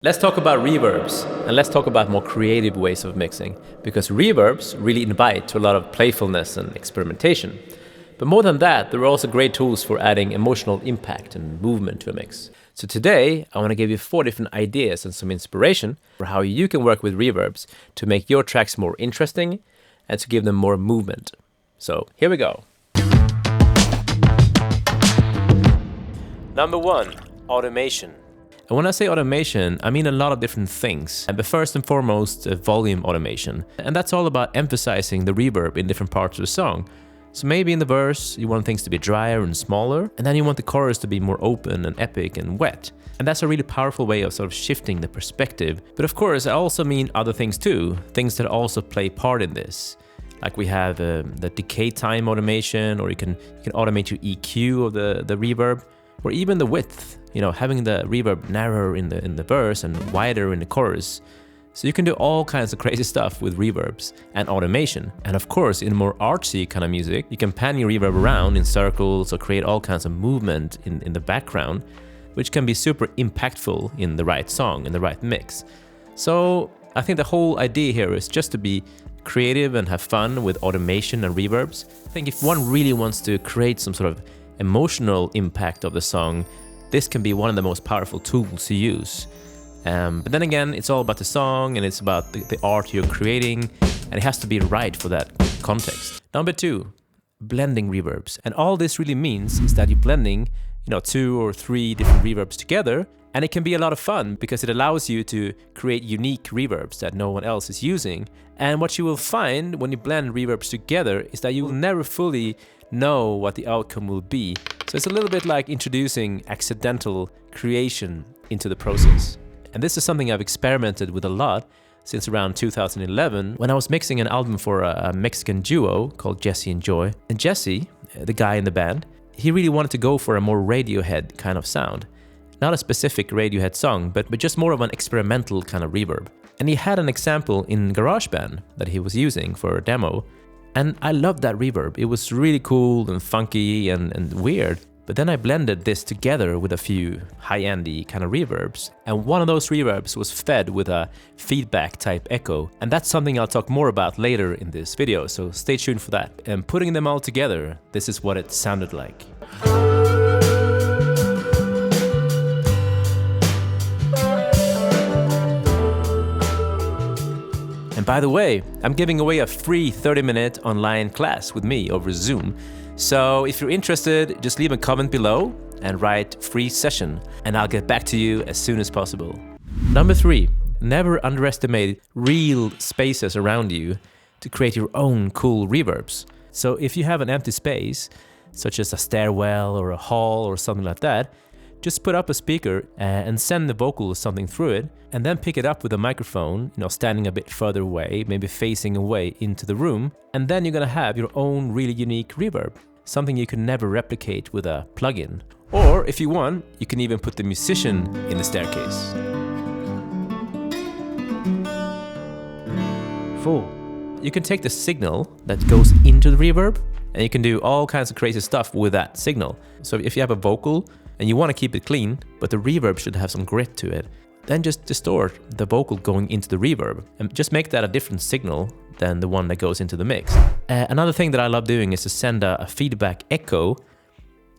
Let's talk about reverbs, and let's talk about more creative ways of mixing, because reverbs really invite to a lot of playfulness and experimentation. But more than that, there are also great tools for adding emotional impact and movement to a mix. So today, I want to give you 4 different ideas and some inspiration for how you can work with reverbs to make your tracks more interesting and to give them more movement. So here we go. Number 1, automation. And when I say automation, I mean a lot of different things. But first and foremost, volume automation. And that's all about emphasizing the reverb in different parts of the song. So maybe in the verse, you want things to be drier and smaller, and then you want the chorus to be more open and epic and wet. And that's a really powerful way of sort of shifting the perspective. But of course, I also mean other things too, things that also play part in this. Like we have the decay time automation, or you can automate your EQ of the reverb, or even the width. You know, having the reverb narrower in the verse and wider in the chorus. So you can do all kinds of crazy stuff with reverbs and automation. And of course, in more artsy kind of music, you can pan your reverb around in circles or create all kinds of movement in the background, which can be super impactful in the right song, in the right mix. So I think the whole idea here is just to be creative and have fun with automation and reverbs. I think if one really wants to create some sort of emotional impact of the song, this can be one of the most powerful tools to use. But then again, it's all about the song and it's about the art you're creating, and it has to be right for that context. Number 2, blending reverbs. And all this really means is that you're blending, 2 or 3 different reverbs together, and it can be a lot of fun because it allows you to create unique reverbs that no one else is using. And what you will find when you blend reverbs together is that you will never fully know what the outcome will be. So it's a little bit like introducing accidental creation into the process. And this is something I've experimented with a lot since around 2011 when I was mixing an album for a Mexican duo called Jesse and Joy. And Jesse, the guy in the band, he really wanted to go for a more Radiohead kind of sound. Not a specific Radiohead song, but just more of an experimental kind of reverb. And he had an example in GarageBand that he was using for a demo. And I loved that reverb. It was really cool and funky and weird. But then I blended this together with a few high-endy kind of reverbs. And one of those reverbs was fed with a feedback type echo. And that's something I'll talk more about later in this video, so stay tuned for that. And putting them all together, this is what it sounded like. And by the way, I'm giving away a free 30-minute online class with me over Zoom. So if you're interested, just leave a comment below and write free session, and I'll get back to you as soon as possible. Number 3, never underestimate real spaces around you to create your own cool reverbs. So if you have an empty space, such as a stairwell or a hall or something like that, just put up a speaker and send the vocal or something through it, and then pick it up with a microphone, standing a bit further away, maybe facing away into the room, and then you're gonna have your own really unique reverb, something you can never replicate with a plugin. Or if you want, you can even put the musician in the staircase. 4, you can take the signal that goes into the reverb, and you can do all kinds of crazy stuff with that signal. So if you have a vocal, and you want to keep it clean, but the reverb should have some grit to it, then just distort the vocal going into the reverb and just make that a different signal than the one that goes into the mix. Another thing that I love doing is to send a feedback echo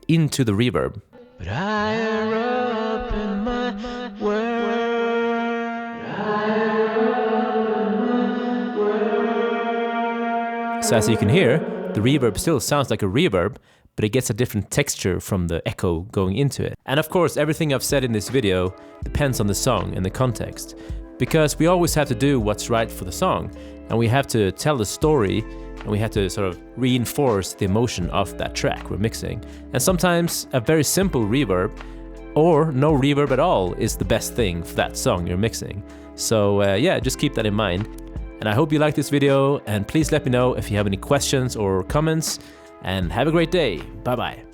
into the reverb. But higher up in my world. So as you can hear, the reverb still sounds like a reverb, but it gets a different texture from the echo going into it. And of course, everything I've said in this video depends on the song and the context, because we always have to do what's right for the song, and we have to tell the story, and we have to sort of reinforce the emotion of that track we're mixing. And sometimes a very simple reverb, or no reverb at all, is the best thing for that song you're mixing. So yeah, just keep that in mind. And I hope you liked this video, and please let me know if you have any questions or comments. And have a great day. Bye-bye.